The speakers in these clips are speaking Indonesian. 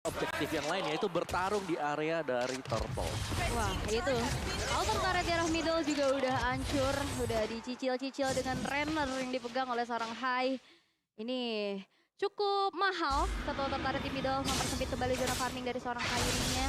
objektif yang lain, yaitu bertarung di area dari Turtle. Wah, itu. Outer turret di arah middle juga udah hancur. Udah dicicil-cicil dengan Renner yang dipegang oleh seorang Hai. Ini cukup mahal. Satu outer turret di middle mempersempit kembali zona farming dari seorang Kairinya.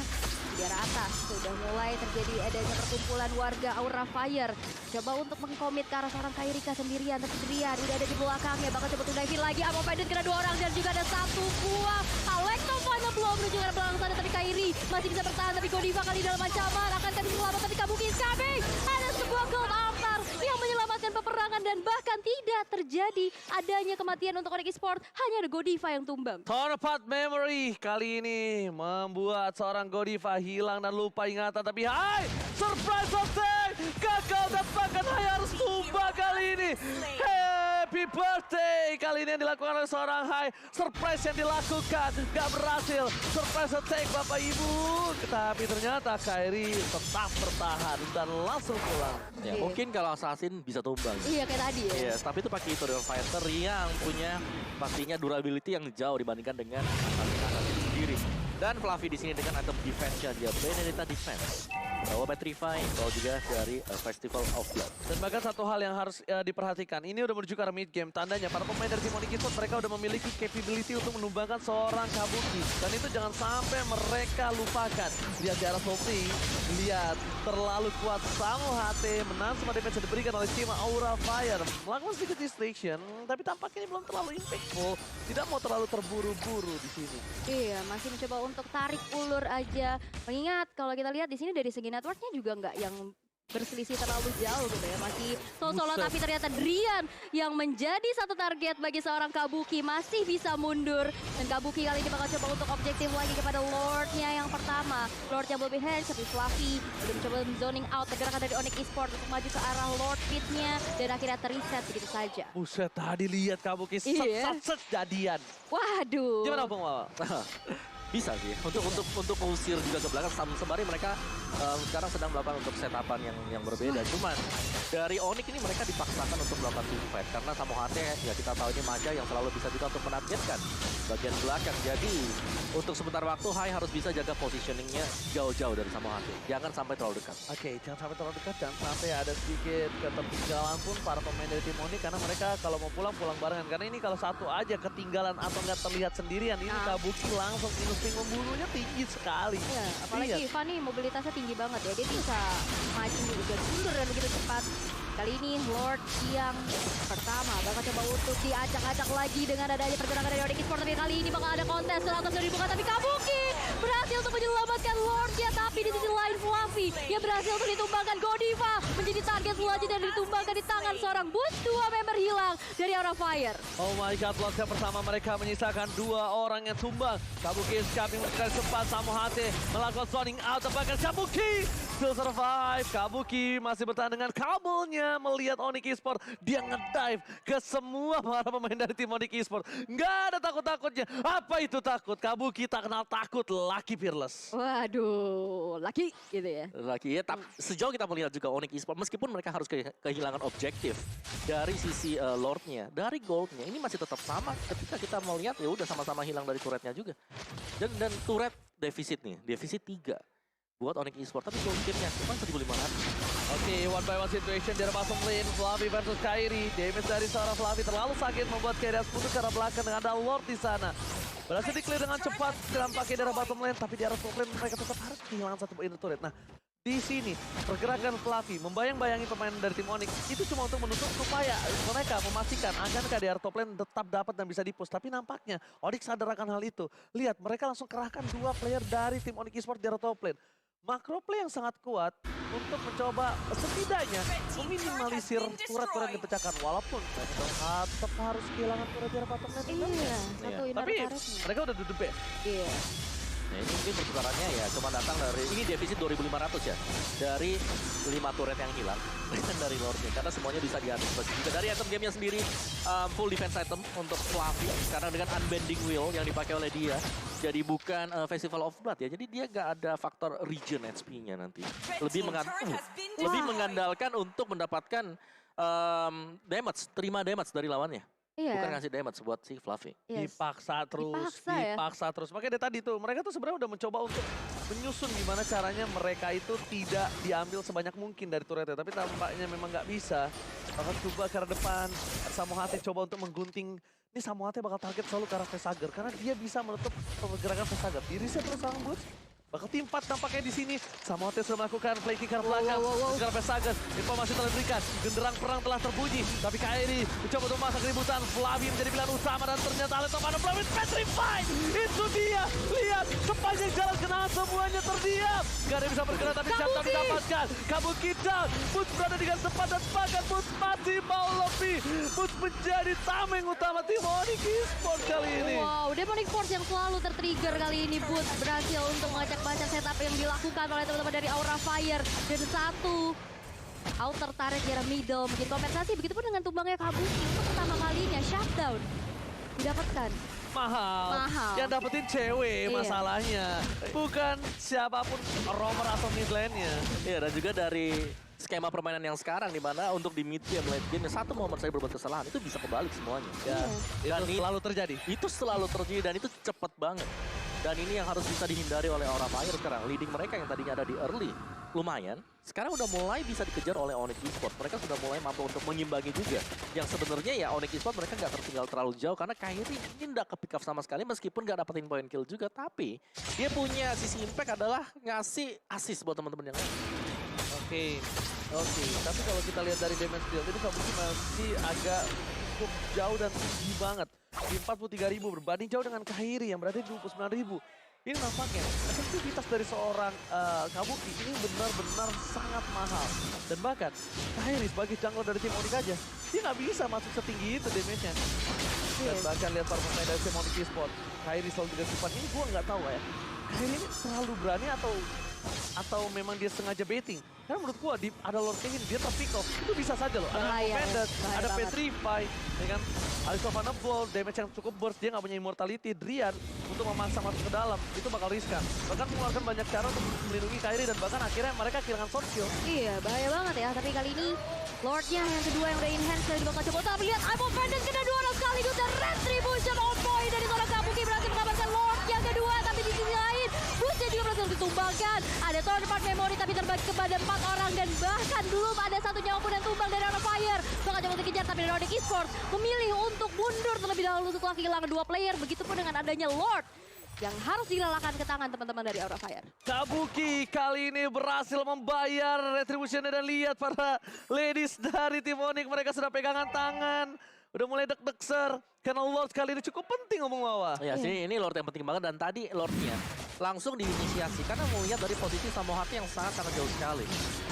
Di arah atas sudah mulai terjadi adanya perkumpulan warga Aura Fire. Coba untuk mengkomit ke arah seorang Kairika sendirian. Tapi Drian udah ada di belakangnya. Bakal coba to dive lagi. Amo Pendant kena 2 orang. Dan juga ada 1 buah. Alekto final belum menuju ke arah belakang sana. Tapi Kairi masih bisa bertahan. Tapi Godiva kali dalam ancaman. Akan bisa selamat. Tapi Kabuki is coming. Ada sebuah gold altar yang menyelamatkan peperangan. Dan bahkan tidak terjadi adanya kematian untuk Onyx Esports. Hanya ada Godiva yang tumbang. Tornpat Memory kali ini membuat seorang Godiva hilang dan lupa ingatan. Tapi hai, surprise attack! Gagal dan bahkan hai harus tumbang kali ini. Happy birthday! Kali ini yang dilakukan oleh seorang hai. Surprise yang dilakukan, gak berhasil. Surprise attack Bapak Ibu. Tapi ternyata Kairi tetap bertahan dan langsung pulang. Ya, mungkin kalau Assassin bisa tumbang. Iya kayak tadi ya. Yes, tapi itu pakai Ethereal Fighter yang punya pastinya durability yang jauh dibandingkan dengan Assassin sendiri. Dan Fluffy di sini dengan item defense-nya dia Benedetta Defense. Bawa Petrify, bawa juga dari Festival of Blood. Dan bahkan satu hal yang harus diperhatikan, ini udah menuju ke arah mid game. Tandanya para pemain dari tim Onyx Esports mereka udah memiliki capability untuk menumbangkan seorang Kabuki. Dan itu jangan sampai mereka lupakan. Lihat di arah Sophie, lihat terlalu kuat Samu HT, menang semua damage yang diberikan oleh tim Aura Fire. Melakukan sedikit distraction, tapi tampaknya ini belum terlalu impactful. Tidak mau terlalu terburu-buru di sini. Iya, masih mencoba untuk tarik ulur aja. Mengingat kalau kita lihat di sini dari segi networknya juga nggak yang berselisih terlalu jauh gitu ya. Masih solo tapi ternyata Drian yang menjadi satu target bagi seorang Kabuki masih bisa mundur. Dan Kabuki kali ini bakal coba untuk objektif lagi kepada Lordnya yang pertama. Lord yang lebih hands tapi Fluffy udah mencoba zoning out pergerakan dari Onyx Esports untuk maju ke arah Lord pitnya. Dan akhirnya terreset begitu saja. Buset, tadi lihat Kabuki Iya. set jadian. Waduh. Gimana Bang Mawar? Bisa sih, untuk mengusir juga ke belakang. Sembari mereka sekarang sedang melakukan untuk setapan yang berbeda. Cuman dari Onyx ini mereka dipaksakan untuk melakukan team fight. Karena Samu HT ya kita tahu ini Maja yang selalu bisa juga untuk menargetkan bagian belakang. Jadi untuk sebentar waktu Hai harus bisa jaga positioningnya jauh-jauh dari Samu HT. Jangan sampai terlalu dekat. Oke, jangan sampai terlalu dekat, jangan sampai ada sedikit ketertinggalan pun para pemain dari tim Onyx. Karena mereka kalau mau pulang barengan. Karena ini kalau satu aja ketinggalan atau nggak terlihat sendirian, ini Kabuki langsung insting membunuhnya tinggi sekali. Iya, apalagi Lihat. Ivan nih mobilitasnya tinggi banget ya. Dia bisa maju juga mundur dan begitu cepat. Kali ini Lord yang pertama bakal coba untuk diacak-acak lagi dengan adanya pergerakan dari Onyx Esports. Tapi kali ini bakal ada kontes 100 dari dibuka. Tapi Kabuki berhasil untuk menyelamatkan Lordnya. Tapi di sisi lain Fluffy yang berhasil untuk ditumbangkan. Godiva menjadi target selanjutnya dan ditumbangkan di tangan seorang boost. 2 member hilang dari Aura Fire. Oh my god, Lordnya pertama mereka menyisakan 2 orang yang tumbang. Kabuki kami mencari sempat Samu HT melakukan zoning out. Bahkan Kabuki still survive. Kabuki masih bertahan dengan kabelnya. Melihat Onyx Esports, dia ngedive ke semua para pemain dari tim Onyx Esports. Nggak ada takut-takutnya. Apa itu takut? Kabuki tak kenal takut. Lucky Fearless. Waduh, laki gitu ya. Lagi ya, sejauh kita melihat juga Onyx Esports, meskipun mereka harus kehilangan objektif dari sisi Lordnya, dari goldnya, ini masih tetap sama ketika kita melihat ya udah sama-sama hilang dari turretnya juga. Dan turret defisit nih, defisit 3 buat Onyx Esports, tapi gold game-nya cuma 1.500. Oke, one by one situation di arah bottom lane. Fluffy versus Kairi. Damage dari seorang Fluffy terlalu sakit membuat Kairi harus putus ke arah belakang dengan ada Lord di sana. Berhasil di-clear dengan cepat. Dampaknya di arah bottom lane, tapi di arah top lane mereka tetap harus kehilangan satu inner turret. Nah, di sini pergerakan Fluffy membayang-bayangi pemain dari tim Onyx itu cuma untuk menutup supaya mereka memastikan akankah di arah top lane tetap dapat dan bisa di-push. Tapi nampaknya Onyx sadar akan hal itu. Lihat, mereka langsung kerahkan 2 player dari tim Onyx Esports di arah top lane. Macro play yang sangat kuat untuk mencoba setidaknya meminimalisir turret-turret yang dipecahkan. Walaupun mereka tetap harus kehilangan turret di arah bottom lane. Iya, satu inner Tapi turretnya. mereka udah do the best. Iya. Nah ini mungkin pertukarannya ya cuma datang dari, ini defisit 2.500 ya. Dari 5 turret yang hilang dari Lordnya. Karena semuanya bisa diantisipasi juga. Dari item gamenya sendiri full defense item untuk Fluffy. Karena dengan unbending wheel yang dipakai oleh dia. Jadi bukan Festival of Blood ya. Jadi dia gak ada faktor regen HP-nya nanti. Lebih mengandalkan untuk mendapatkan damage, terima damage dari lawannya. Iya. Bukan ngasih damage buat si Fluffy. Yes. Dipaksa terus, Dipaksa ya? terus. Makanya dari tadi tuh, mereka tuh sebenarnya udah mencoba untuk menyusun gimana caranya mereka itu tidak diambil sebanyak mungkin dari turretnya. Tapi tampaknya memang nggak bisa. Bakal coba ke arah depan, Samohate coba untuk menggunting. Ini Samohate bakal target selalu ke arah Vesager, karena dia bisa menutup pergerakan Vesager. Irisnya terus sang boots. Bakal tim 4 tampaknya di sini. Samohate sudah melakukan flanking ke arah belakang. Ke arah Vesager. Informasi telah diberikan. Genderang perang telah terbunyi. Tapi Kairi mencoba untuk memasak keributan. Flavi menjadi pilihan utama dan ternyata Aletovan Flavi petrified. Itu dia. Lihat sepanjang jalan kenal semuanya terdiam. Gak ada yang bisa bergerak tapi Chapta didapatkan. Kabuki down. Boots berada di garis depan dan bahkan Boots masih mau lebih. Boots menjadi tameng utama tim Onyx Esports kali ini. Wow, Demonic Force yang selalu tertrigger kali ini. Boots berhasil untuk mengacak baca setup yang dilakukan oleh teman-teman dari Aura Fire. Dan satu outer turret di arah middle bikin kompensasi. Begitupun dengan tumbangnya Kabuki untuk pertama kalinya shutdown didapatkan. Mahal. Yang dapetin cewek Iya. masalahnya. Bukan siapapun roamer atau mid lane-nya. Iya, dan juga dari skema permainan yang sekarang di mana untuk di mid game, late game, satu momen saya berbuat kesalahan itu bisa kebalik semuanya. Ya, Dan itu selalu terjadi. Itu selalu terjadi dan itu cepet banget. Dan ini yang harus bisa dihindari oleh Aura Fire sekarang. Leading mereka yang tadinya ada di early lumayan, sekarang udah mulai bisa dikejar oleh Onyx Esports. Mereka sudah mulai mampu untuk mengimbangi juga. Yang sebenarnya ya Onyx Esports mereka nggak tertinggal terlalu jauh karena Kairi ini nggak ke-pick up sama sekali meskipun nggak dapetin point kill juga. Tapi dia punya sisi impact adalah ngasih assist buat teman-teman yang lain. Oke. Tapi kalau kita lihat dari damage deal, ini Kabuki masih agak cukup jauh dan tinggi banget. Di 43.000 berbanding jauh dengan Kairi yang berada di 29.000. Ini nampaknya efektivitas dari seorang Kabuki ini benar-benar sangat mahal. Dan bahkan Kairi sebagai jungler dari tim Onyx aja, dia nggak bisa masuk setinggi itu damage-nya. Dan bahkan lihat para pemain dari tim Onyx Esports, Kairi selalu di depan. Ini gua nggak tahu ya. Kairi ini terlalu berani atau memang dia sengaja baiting. Karena menurut gua ada Lord Kane, dia terpick off. Itu bisa saja loh. Ada Bahaya, Commander, bahaya ada banget. Petrify, ya kan? Aletovan Blow, damage yang cukup burst, dia nggak punya immortality. Drian untuk memaksa masuk ke dalam, itu bakal riskan. Bahkan mengeluarkan banyak cara untuk melindungi Kairi dan bahkan akhirnya mereka kehilangan short kill. Iya, bahaya banget ya. Tapi kali ini Lordnya yang kedua yang udah enhance dari bakal coba. Tapi lihat Imo Pendant kena 2 orang sekaligus dan Retribution on point dari seorang Kabuki berhasil mengamankan Lord yang kedua. Tapi di sisi lain, Boostnya juga berhasil ditumbangkan. Ada third part memory tapi terbagi kepada 4 orang dan bahkan belum ada satu nyawa pun yang tumbang dari Aura Fire. Bakal coba dikejar tapi dari Onyx Esports memilih untuk mundur terlebih dahulu setelah kehilangan 2 player. Begitupun dengan adanya Lord yang harus dilalahkan ke tangan teman-teman dari Aura Fire. Kabuki kali ini berhasil membayar retributionnya dan lihat para ladies dari tim Onyx, mereka sudah pegangan tangan. Udah mulai deg-deg ser. Karena Lord kali ini cukup penting ngomong Wawa. Ya sih, ini Lord yang penting banget dan tadi Lordnya langsung diinisiasi karena melihat dari posisi Samohate yang sangat jauh sekali.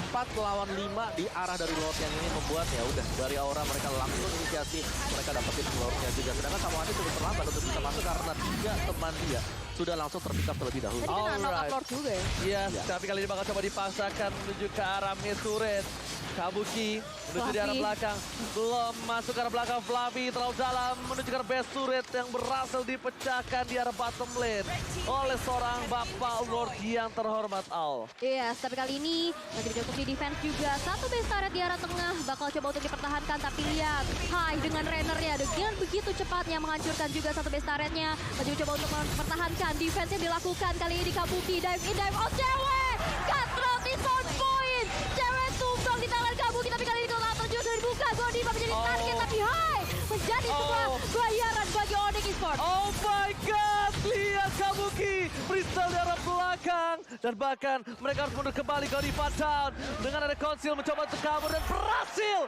4 lawan 5 di arah dari Lord yang ini membuat ya udah dari Aura mereka langsung inisiasi, mereka dapetin Lordnya juga. Sedangkan Samohate cukup terlambat untuk bisa masuk karena 3 teman dia sudah langsung terpick up terlebih dahulu. Tadi kena knock up Alright. Lord juga ya. Yes, Ya. tapi kali ini bakal coba dipaksakan menuju ke arah mid turret. Kabuki menuju di arah Fluffy. belakang. Belum masuk ke arah belakang. Fluffy terlalu dalam menuju ke arah base turret yang berhasil dipecahkan di arah bottom lane oleh seorang Bapak Lord yang terhormat Al. Yes, tapi kali ini masih cukup di defense juga. Satu base turret di arah tengah bakal coba untuk dipertahankan. Tapi lihat, Hai dengan Renner-nya dengan begitu cepatnya menghancurkan juga satu base turretnya. Masih coba untuk mempertahankan. Defense-nya dilakukan kali ini di Kabuki. Dive in, dive out, cewek! Cutthroat is on point! Cewek tumbang di tangan Kabuki. Tapi kali ini kalau terjun sudah dibuka. Godiva menjadi target. Tapi Hai menjadi sebuah bayaran bagi Onyx Esports. Oh my god, lihat Kabuki freestyle di arah belakang. Dan bahkan mereka harus mundur kembali. Godiva down dengan ada konsil mencoba untuk kabur dan berhasil.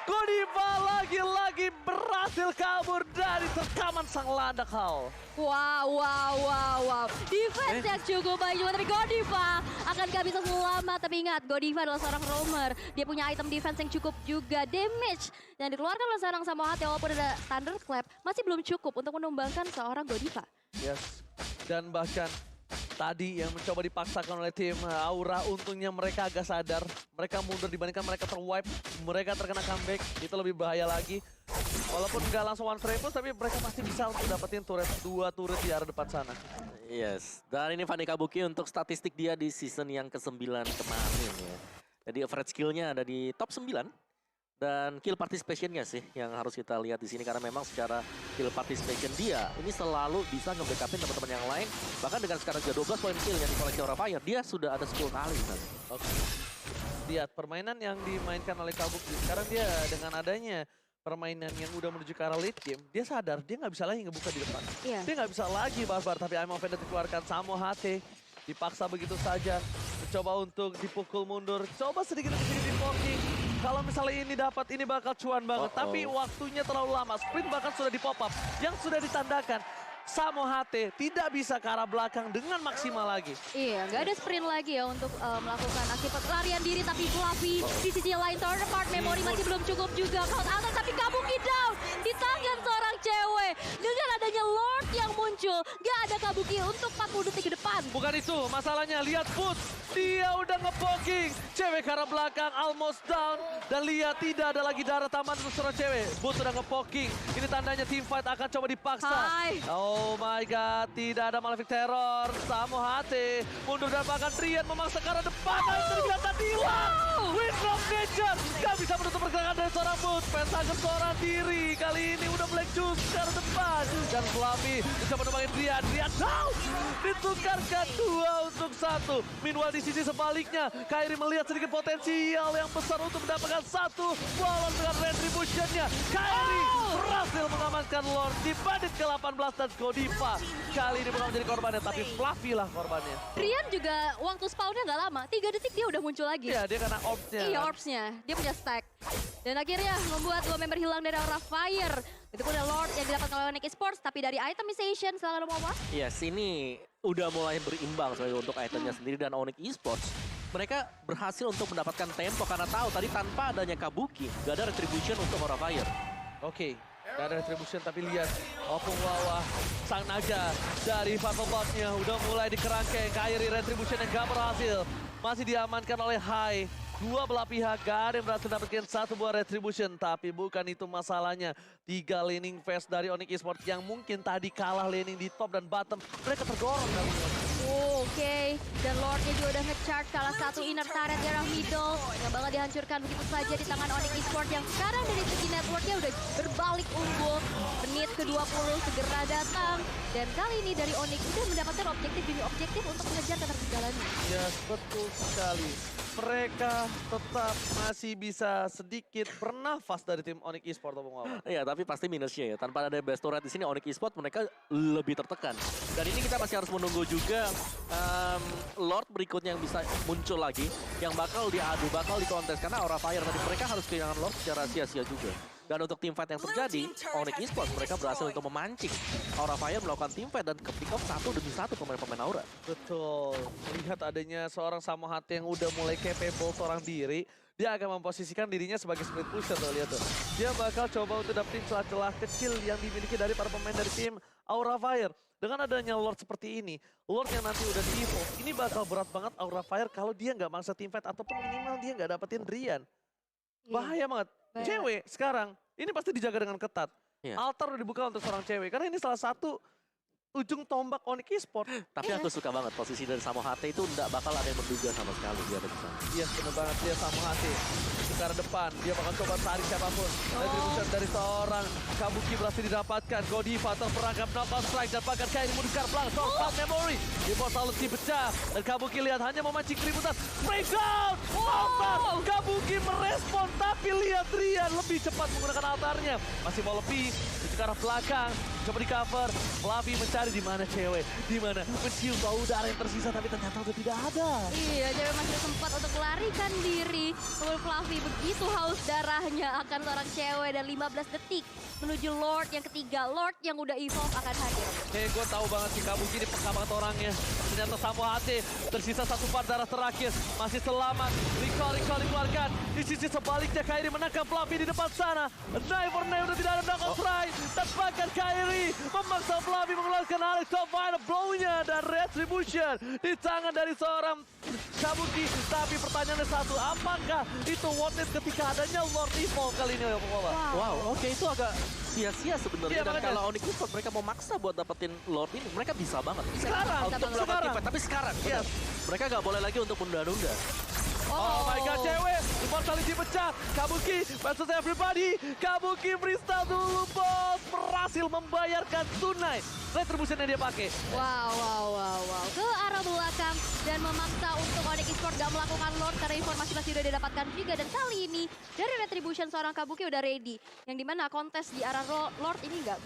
Godiva lagi-lagi berhasil kabur dari terkaman sang landak Hal. Wow. Defense yang cukup baik juga, tapi Godiva akan gak bisa selamat. Tapi ingat, Godiva adalah seorang roamer. Dia punya item defense yang cukup juga. Damage yang dikeluarkan oleh seorang Samohate walaupun ada Thunderclap masih belum cukup untuk menumbangkan seorang Godiva. Yes, dan bahkan tadi yang mencoba dipaksakan oleh tim Aura, untungnya mereka agak sadar. Mereka mundur dibandingkan mereka terwipe, mereka terkena comeback, itu lebih bahaya lagi. Walaupun nggak langsung one frame tapi mereka pasti bisa untuk dapetin turret, 2 turret di arah depan sana. Yes, dan ini Fanny Kabuki untuk statistik dia di season yang ke-9 kemarin ya. Jadi average skill-nya ada di top 9. Dan kill participation-nya sih yang harus kita lihat di sini karena memang secara kill participation dia ini selalu bisa nge-backupin teman-teman yang lain. Bahkan dengan sekarang juga 12 poin kill yang dikoleksi Aura Fire, dia sudah ada 10 kali kan. Oke. Lihat permainan yang dimainkan oleh Kabuki. Sekarang dia dengan adanya permainan yang udah menuju ke arah late game, dia sadar dia nggak bisa lagi ngebuka di depan. Iya. Dia nggak bisa lagi barbar, tapi I'm Offended dikeluarkan. Samo HT dipaksa begitu saja. Mencoba untuk dipukul mundur. Coba sedikit demi sedikit di-poking. Kalau misalnya ini dapat, ini bakal cuan banget. Tapi waktunya terlalu lama. Sprint bahkan sudah di-pop up. Yang sudah ditandakan. Samo HT tidak bisa ke arah belakang dengan maksimal lagi. Iya, nggak ada sprint lagi ya untuk melakukan aksi pelarian diri. Tapi Fluffy di sisi lain, turn apart memory masih belum cukup juga. Count out, tapi Kabuki down di tangan seorang cewek. Dengan adanya Lord yang muncul, nggak ada Kabuki untuk 40 detik ke depan. Bukan itu, masalahnya lihat Put. Dia udah nge-poking. Cewek ke arah belakang, almost down. Dan lihat tidak ada lagi darah taman untuk seorang cewek. Put udah nge-poking. Ini tandanya team fight akan coba dipaksa. Hai. Oh my god, tidak ada Malefic Terror. Samo HT mundur dan bahkan Trian memaksa ke arah depan. Dan kelihatan hilang. Wind of Nature gak bisa menutup pergerakan dari seorang Put. Pentagon seorang diri. Kali ini udah Black Juice ke arah depan. Dan Fluffy bisa menumbangin Trian. Trian down. Ditukarkan 2 untuk 1. Meanwhile di sisi sebaliknya, Kairi melihat sedikit potensial yang besar untuk mendapatkan 1 walau dengan retribution-nya. Kairi berhasil mengamankan Lord di bandit ke-18 dan Godiva. Kali ini bukan menjadi korbannya, tapi Fluffy lah korbannya. Rian juga waktu spawnnya nggak lama, 3 detik dia udah muncul lagi. Iya, dia kena orbs-nya. Iya, orbs-nya. Dia punya stack. Dan akhirnya membuat 2 member hilang dari Aura Fire. Itu pun ada Lord yang didapatkan oleh Onyx Esports, tapi dari itemization, silakan Mama. Yes, ini udah mulai berimbang sebenarnya untuk itemnya sendiri dan Onyx Esports. Mereka berhasil untuk mendapatkan tempo karena tahu tadi tanpa adanya Kabuki, gak ada retribution untuk Aura Fire. Oke, gak ada retribution tapi lihat Opung Wawa, sang naga dari Fatobotnya udah mulai dikerangkeng. Kairi retribution yang gak berhasil. Masih diamankan oleh Hai. Dua belah pihak gak ada yang berhasil dapatkan 1 buah retribution. Tapi bukan itu masalahnya. 3 laning phase dari Onyx Esports yang mungkin tadi kalah laning di top dan bottom. Mereka tergorong dalam Oke. Dan Lordnya juga udah nge-charge salah satu inner turret di arah middle. Yang bakal dihancurkan begitu saja di tangan Onyx Esports yang sekarang dari segi networknya udah berbalik unggul. Menit ke-20 segera datang. Dan kali ini dari Onyx udah mendapatkan objektif demi objektif untuk mengejar ketertinggalannya. Ya, betul sekali. Mereka tetap masih bisa sedikit bernafas dari tim Onyx Esports, Opung Wawa. Iya, tapi pasti minusnya ya. Tanpa ada best turret di sini Onyx Esports mereka lebih tertekan. Dan ini kita masih harus menunggu juga Lord berikutnya yang bisa muncul lagi, yang bakal diadu, bakal dikontes karena Aura Fire tadi mereka harus kehilangan Lord secara sia-sia juga. Dan untuk team fight yang terjadi, Onyx Esports mereka berhasil untuk memancing Aura Fire melakukan team fight dan kepick off 1 demi 1 pemain-pemain Aura. Betul. Lihat adanya seorang Samo HT yang udah mulai capable seorang diri. Dia akan memposisikan dirinya sebagai split pusher tuh, lihat tuh. Dia bakal coba untuk dapetin celah-celah kecil yang dimiliki dari para pemain dari tim Aura Fire. Dengan adanya Lord seperti ini, Lord yang nanti udah di-evolve, ini bakal berat banget Aura Fire kalau dia nggak maksa team fight ataupun minimal dia nggak dapetin Rian. Bahaya banget. Cewek sekarang, ini pasti dijaga dengan ketat. Iya. Altar udah dibuka untuk seorang cewek, karena ini salah satu ujung tombak Onyx Esports. Tapi aku suka banget posisi dari Samo HT itu nggak bakal ada yang menduga sama sekali dia ada di sana. Iya, bener banget dia sama hati. Ke arah depan, dia bakal coba tarik siapapun. Retribution dari seorang Kabuki berhasil didapatkan. Godiva terperangkap knockout strike dan bahkan Kairi mundurkan pelang. Soft memory. Immortality pecah. Dan Kabuki lihat hanya memancing keributan. Breakdown! Altar! Kabuki merespon tapi lihat Rian lebih cepat menggunakan altarnya. Masih mau lebih. Ke arah belakang. Coba di cover. Fluffy mencari di mana cewek. Di mana mencium bau udara yang tersisa tapi ternyata udah tidak ada. Iya, cewek masih sempat untuk melarikan diri. Namun Fluffy begitu haus darahnya akan seorang cewek dan 15 detik menuju Lord yang ketiga. Lord yang udah evolve akan hadir. Gue tahu banget si Kabuki ini peka banget orangnya. Ternyata Samo HT tersisa 1 part darah terakhir. Masih selamat. Recall dikeluarkan. Di sisi sebaliknya Kairi menangkap Fluffy di depan sana. Knife for knife udah tidak ada knockout strike. Dan bahkan Kairi memaksa Fluffy mengeluarkan Alex Final blow-nya dan retribution di tangan dari seorang Kabuki. Tapi pertanyaannya satu, apakah itu worth it ketika adanya Lord Evolve kali ini? Wow, oke itu agak sia-sia sebenarnya. Iya, Dan makanya. kalau Onyx Esports mereka mau maksa buat dapetin Lord ini, mereka bisa banget. Sekarang, Untuk melakukan sekarang. team fight. Tapi sekarang, Yes. benar. Mereka nggak boleh lagi untuk menunda-nunda. Oh my god, cewek. Immortality pecah. Kabuki versus everybody. Kabuki freestyle dulu, bos. Berhasil membayarkan tunai retribution yang dia pakai. Wow. Ke arah belakang dan memaksa untuk Onyx Esports gak melakukan Lord karena informasi masih udah didapatkan juga. Dan kali ini dari Retribution seorang Kabuki udah ready. Yang dimana kontes di arah Lord ini gak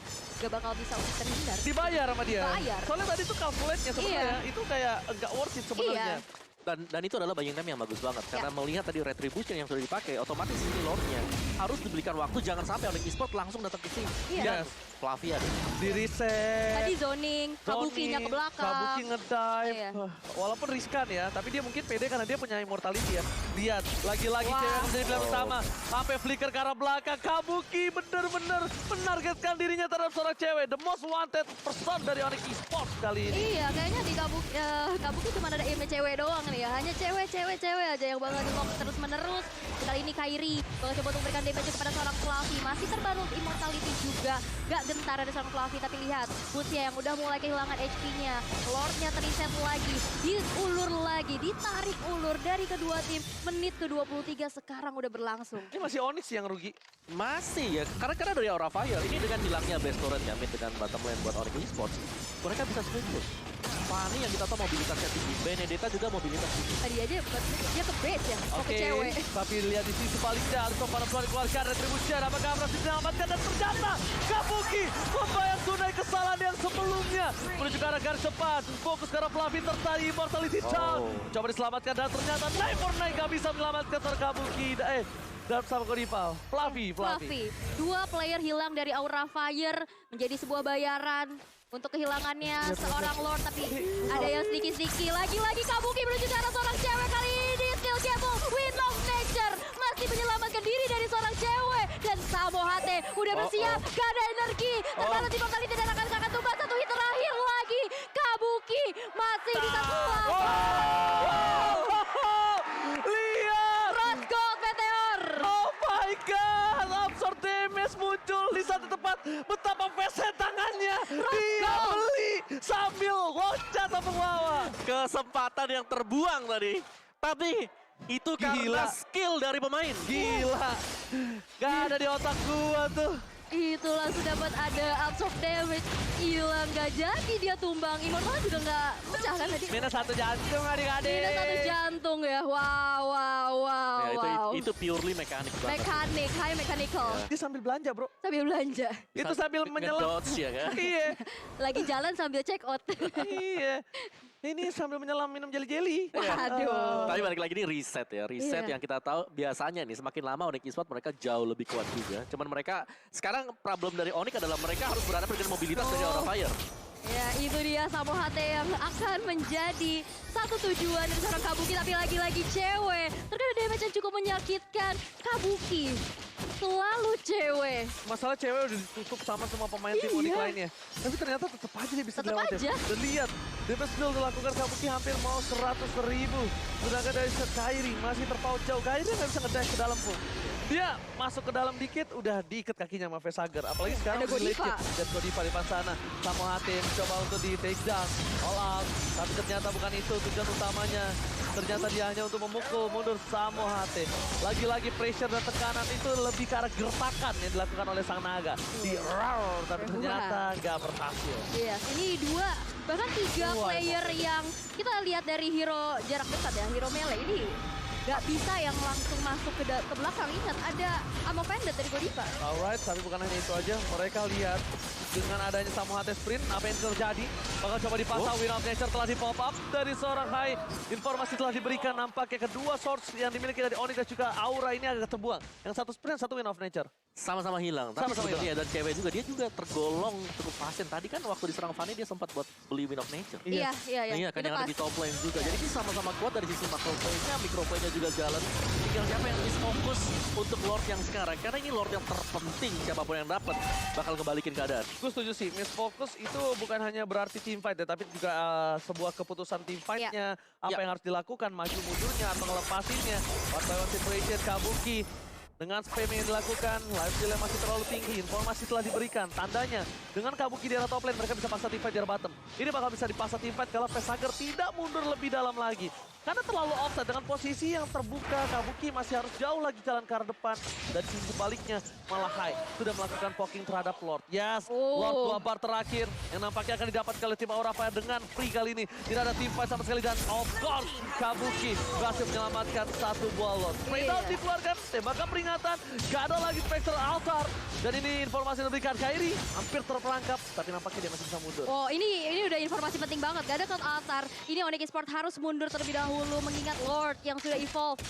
bakal bisa untuk terhindar. Dibayar sama dia. Bayar. Soalnya tadi tuh calculate-nya sebenarnya itu kayak enggak worth it sebenarnya. Iya. Dan itu adalah buying time yang bagus banget. Karena melihat tadi retribution yang sudah dipakai, otomatis ini lordnya harus diberikan waktu. Jangan sampai Onyx Esports langsung datang ke sini. Iya. Yes. Flavia. Di reset. Tadi zoning, Kabukinya ke belakang. Kabuki ngedive. Iya. Walaupun riskan ya, tapi dia mungkin pede karena dia punya immortality ya. Lihat, lagi-lagi Wah. cewek yang menjadi pilihan utama. Sampai flicker ke arah belakang. Kabuki bener-bener menargetkan dirinya terhadap seorang cewek. The most wanted person dari Onyx Esports kali ini. Iya, kayaknya di Kabuki cuma ada aimnya cewek doang nih ya. Hanya cewek aja yang bakal di-lock terus-menerus. Kali ini Kairi bakal coba untuk memberikan damage kepada seorang Fluffy. Masih terbangun immortality juga. Gak gentar ada seorang Fluffy, tapi lihat Bootsnya yang udah mulai kehilangan HP-nya. Lordnya teriset lagi, diulur lagi, ditarik ulur dari kedua tim. Menit ke-23 sekarang udah berlangsung. Ini masih Onyx yang rugi. Masih ya, karena dari Aura Fire ini dengan hilangnya base turret ya, mid dengan bottom lane buat Onyx Esports, mereka bisa split push. Fanny yang kita tahu mobilitasnya tinggi, Benedetta juga mobilitas tinggi. Tadi aja dia ke base ya, kok ke Oke, cewek. tapi lihat di sisi baliknya, Arto para keluarkan retribution, apakah berhasil diselamatkan dan ternyata Kabuki membayar tunai kesalahan yang sebelumnya. Menuju ke arah garis depan, fokus ke arah Fluffy tertadi, immortality down. Coba diselamatkan dan ternyata Night for Night gak bisa menyelamatkan seorang Kabuki. Dan sama Kodipal, Fluffy. Dua player hilang dari Aura Fire menjadi sebuah bayaran untuk kehilangannya seorang Lord, tapi ada yang sedikit-sedikit. Lagi-lagi Kabuki menuju ke arah seorang cewek kali ini. Still Cable, Wind of Nature masih menyelamatkan diri dari seorang cewek. Dan Samo Hate udah bersiap, gak ada energi. Terbatas immortality dan akan tumbang satu hit terakhir lagi. Kabuki masih bisa selamat. Lihat! Rose Gold Meteor. Oh my god, absorb damage muncul di satu tempat. Betapa pesnya tangannya. Dia beli sambil loncat ke bawah. Kesempatan yang terbuang tadi. Tapi itu karena Gila. skill dari pemain. Gila. Gak ada di otak gua tuh. Itu langsung dapat ada absorb damage. Hilang, gak jadi dia tumbang. Immortal juga gak pecah kan tadi? Minus satu jantung adik-adik. Minus satu jantung ya. Wow. Ya, itu purely mekanik banget. Mekanik, high mechanical. Dia sambil belanja bro. Sambil belanja. Itu sambil menyelam. Ngedodge ya kan. Iya. Lagi jalan sambil check out. Iya. Ini sambil menyelam minum jelly-jelly. Waduh. Tapi balik lagi ini reset ya. Reset Iya. yang kita tahu biasanya nih semakin lama Onyx Esports mereka jauh lebih kuat juga. Cuman mereka sekarang problem dari Onyx adalah mereka harus berhadapan dengan mobilitas dari Aura Fire. Ya itu dia Samo Hate yang akan menjadi satu tujuan dari seorang Kabuki. Tapi lagi-lagi cewek. Terkena damage yang cukup menyakitkan. Kabuki selalu cewek. Masalah cewek udah ditutup sama semua pemain tim Onyx Iya. lainnya. Tapi ternyata tetap aja dia bisa Tetep dilewatin. aja. Dan lihat, damage skill dilakukan Kabuki hampir mau 100.000. Sedangkan dari Kairi masih terpaut jauh. Kairi nggak bisa ngedash ke dalam pun. Dia masuk ke dalam dikit, udah diikat kakinya sama Vesager. Apalagi sekarang Ada di late Godiva. game. Dan Godiva di depan sana. Samo Hate mencoba untuk di take down. All out. Tapi ternyata bukan itu tujuan utamanya. Ternyata dia hanya untuk memukul mundur Samo Hate. Lagi-lagi pressure dan tekanan itu lebih ke arah gertakan yang dilakukan oleh sang naga. Di roar, tapi ternyata nggak berhasil. Iya, ini dua bahkan tiga Wah, player yang kita lihat dari hero jarak dekat ya, hero melee ini nggak bisa yang langsung masuk ke belakang. Ingat ada ammo pendek dari Godiva. Alright, tapi bukan hanya itu aja. Mereka lihat dengan adanya Samo Hate sprint, apa yang terjadi? Bakal coba dipasang, Wind of Nature telah di-pop up dari seorang Hai. Informasi telah diberikan, nampaknya kedua swords yang dimiliki dari Onyx dan juga Aura ini agak terbuang. Yang satu sprint, satu Wind of Nature. Sama-sama hilang. Tapi Sama-sama sebenarnya dan cewek juga dia juga tergolong cukup pasien. Tadi kan waktu diserang Fanny dia sempat buat beli Wind of Nature. Iya. Iya kan Itu yang ada pas. di top lane juga. Jadi ini sama-sama kuat dari sisi macro play-nya, micro play-nya juga jalan. Tinggal siapa yang bisa fokus untuk Lord yang sekarang. Karena ini Lord yang terpenting, siapapun yang dapat bakal ngebalikin keadaan. Gue setuju sih, misfocus itu bukan hanya berarti team fight ya, tapi juga sebuah keputusan team fight-nya. Apa yang harus dilakukan, maju mundurnya atau ngelepasinnya. One by one situation, Kabuki. Dengan spam yang dilakukan, life steal yang masih terlalu tinggi, informasi telah diberikan. Tandanya, dengan Kabuki di arah top lane, mereka bisa paksa team fight di arah bottom. Ini bakal bisa dipaksa team fight kalau Vesager tidak mundur lebih dalam lagi. Karena terlalu offside dengan posisi yang terbuka, Kabuki masih harus jauh lagi jalan ke arah depan. Dan di sebaliknya malah Hai sudah melakukan poking terhadap Lord. Yes, Lord 2 bar terakhir yang nampaknya akan didapatkan oleh tim Aura Fire dengan free kali ini. Tidak ada team fight sama sekali dan of course Kabuki berhasil menyelamatkan 1 buah Lord. Spraydown dikeluarkan, tembakan peringatan, gak ada lagi Spectral Altar. Dan ini informasi yang diberikan Kairi, hampir terperangkap, tapi nampaknya dia masih bisa mundur. Oh, ini udah informasi penting banget. Gak ada cloud altar. Ini Onyx Esports harus mundur terlebih dahulu mengingat Lord yang sudah evolve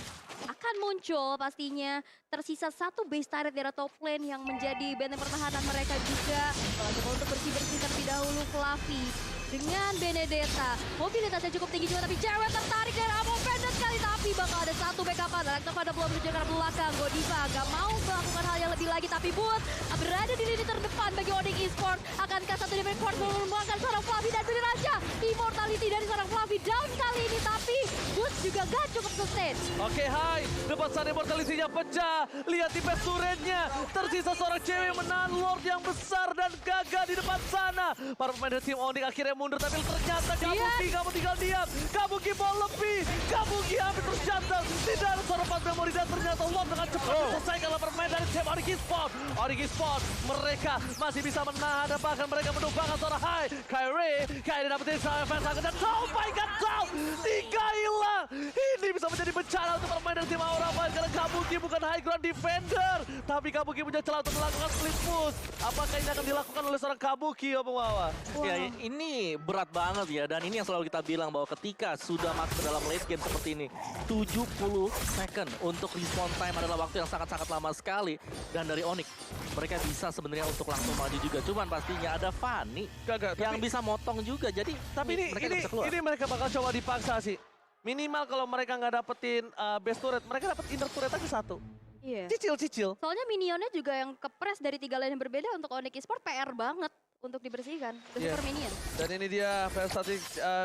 akan muncul pastinya. Tersisa 1 base turret dari top lane yang menjadi benteng pertahanan mereka juga. Kalau coba untuk bersih-bersih terlebih dahulu Fluffy dengan Benedetta. Mobilitasnya cukup tinggi juga tapi Jarrett tertarik dari Amo Pendant kali. Tapi bakal ada 1 backupan. Elektor pada belum menuju ke arah belakang. Godiva gak mau melakukan hal yang lebih lagi. Tapi Boot berada di lini terdepan bagi Onyx Esports. Akankah 1 Divine Force mengembangkan seorang Fluffy dan pilih Raja. Immortality dari seorang Fluffy down kali ini. Tapi Boot juga gak cukup sustain. Oke, Hai, depan sana immortality-nya pecah. Lihat di turretnya. Tersisa seorang cewek menahan Lord yang besar dan gagah di depan sana. Para pemain dari tim Onyx akhirnya mundur, tapi ternyata Kabuki kamu tinggal diam. Kabuki mau lebih. Kabuki hampir terjatuh. Tidak ada soropan memori dan ternyata Lord dengan cepat diselesaikan oleh pemain dari tim Onyx Esports. Onyx Esports mereka masih bisa menahan dan bahkan mereka menumbangkan seorang Hai. Kairi dapetin sama fans dan oh my god, tiga hilang. Ini bisa menjadi bencana untuk pemain dari tim Aura Fire karena Kabuki bukan high ground defender, tapi Kabuki punya celah untuk melakukan split push. Apakah ini akan dilakukan oleh seorang Kabuki, Om Wawa? Ya ini berat banget ya, dan ini yang selalu kita bilang bahwa ketika sudah masuk ke dalam late game seperti ini, 70 second untuk respawn time adalah waktu yang sangat-sangat lama sekali. Dan dari Onyx, mereka bisa sebenarnya untuk langsung maju juga. Cuman pastinya ada Fanny yang bisa motong juga, jadi Tapi mereka nggak bisa keluar. ini mereka bakal coba dipaksa sih. Minimal kalau mereka nggak dapetin base turret, mereka dapat inner turret aja 1. Iya. Cicil-cicil. Soalnya minionnya juga yang kepres dari 3 lane yang berbeda untuk Onyx Esports PR banget untuk dibersihkan. The Iya. Super Minion. Dan ini dia versatil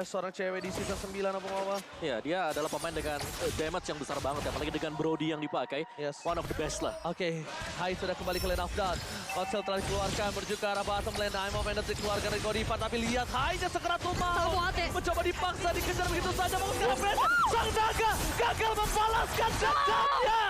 seorang cewek di season 9 Om Wawa. Ya, dia adalah pemain dengan damage yang besar banget, apalagi dengan Brody yang dipakai. Yes. One of the best lah. Oke, Hai sudah kembali ke lane of down. Konsel telah dikeluarkan menuju ke arah bottom lane. Aimo Mendes dikeluarkan dari Godiva, tapi lihat Hai-nya sekerat rumah. Sama Ate. Mencoba dipaksa, dikejar begitu saja. Mau sekarang Flash. Sang Naga gagal membalaskan dendamnya.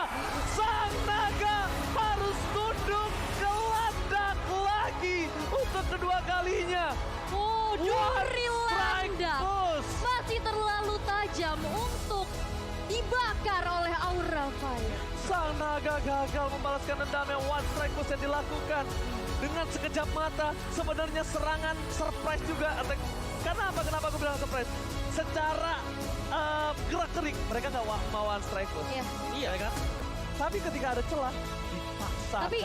Sang Naga harus tunduk gelandak lagi untuk kedua kalinya. Oh, Duri Strike Landak push. masih terlalu tajam untuk dibakar oleh Aura Fire. Sang Naga gagal membalaskan dendam yang one strike push yang dilakukan. Dengan sekejap mata, sebenarnya serangan surprise juga. Karena apa? Kenapa aku bilang surprise? Secara gerak-gerik, mereka nggak mau one strike push. Iya. Iya kan? Tapi ketika ada celah, dipaksakan. Tapi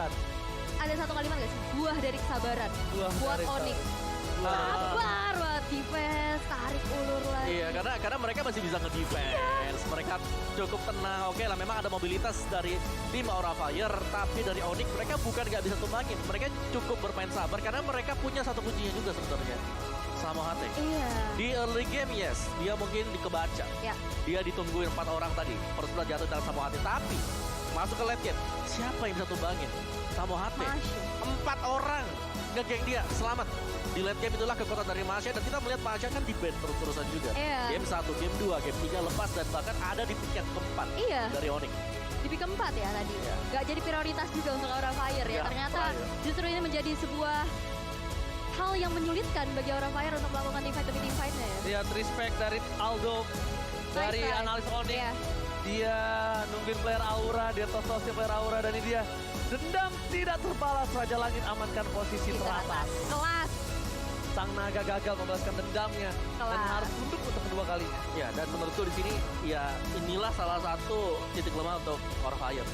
ada satu kalimat gak sih? Buah dari kesabaran. Buah Buat dari Onyx. Sabar buat defense, tarik ulur lagi. Iya, karena mereka masih bisa nge-defense. Mereka cukup tenang. Oke lah, memang ada mobilitas dari tim Aura Fire, tapi dari Onyx mereka bukan nggak bisa tumbangin. Mereka cukup bermain sabar karena mereka punya satu kuncinya juga sebenarnya. Sama Hate. Iya. Di early game, yes, dia mungkin dikebaca. Ya. Dia ditungguin 4 orang tadi. First blood jatuh dalam Samo Hate. Tapi masuk ke late game, siapa yang bisa tumbangin? Samo Hate. Masya. 4 orang ngegeng dia, selamat. Di late game itulah kekuatan dari Masya, dan kita melihat Masya kan di band terus-terusan juga. Iya. Game 1, game 2, game 3 lepas, dan bahkan ada di pick yang keempat Iya. dari Onyx. Di pick keempat ya tadi. Iya. Gak jadi prioritas juga untuk Aura Fire ya. Iya, Ternyata Fire. justru ini menjadi sebuah hal yang menyulitkan bagi Aura Fire untuk melakukan team fight demi team fight-nya ya. Lihat respect dari Aldo, dari Nice try. analis Onyx. Iya. Dia nungguin player Aura, dia tos-tosin player Aura, dan ini dia. Dendam tidak terbalas, Raja Langit amankan posisi teratas. Kelas. Sang Naga gagal membalaskan dendamnya dan Kelas. harus tunduk untuk kedua kalinya. Ya, dan menurutku di sini ya inilah salah satu titik lemah untuk Aura Fire.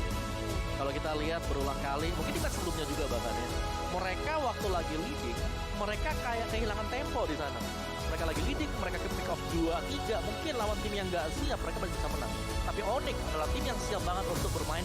Kalau kita lihat berulang kali, mungkin kita sebelumnya juga bahkan ya. Mereka waktu lagi leading, mereka kayak kehilangan tempo di sana. Mereka lagi leading, mereka ke pick off 2-3, mungkin lawan tim yang nggak siap, mereka masih bisa menang. Tapi Onyx adalah tim yang siap banget untuk bermain di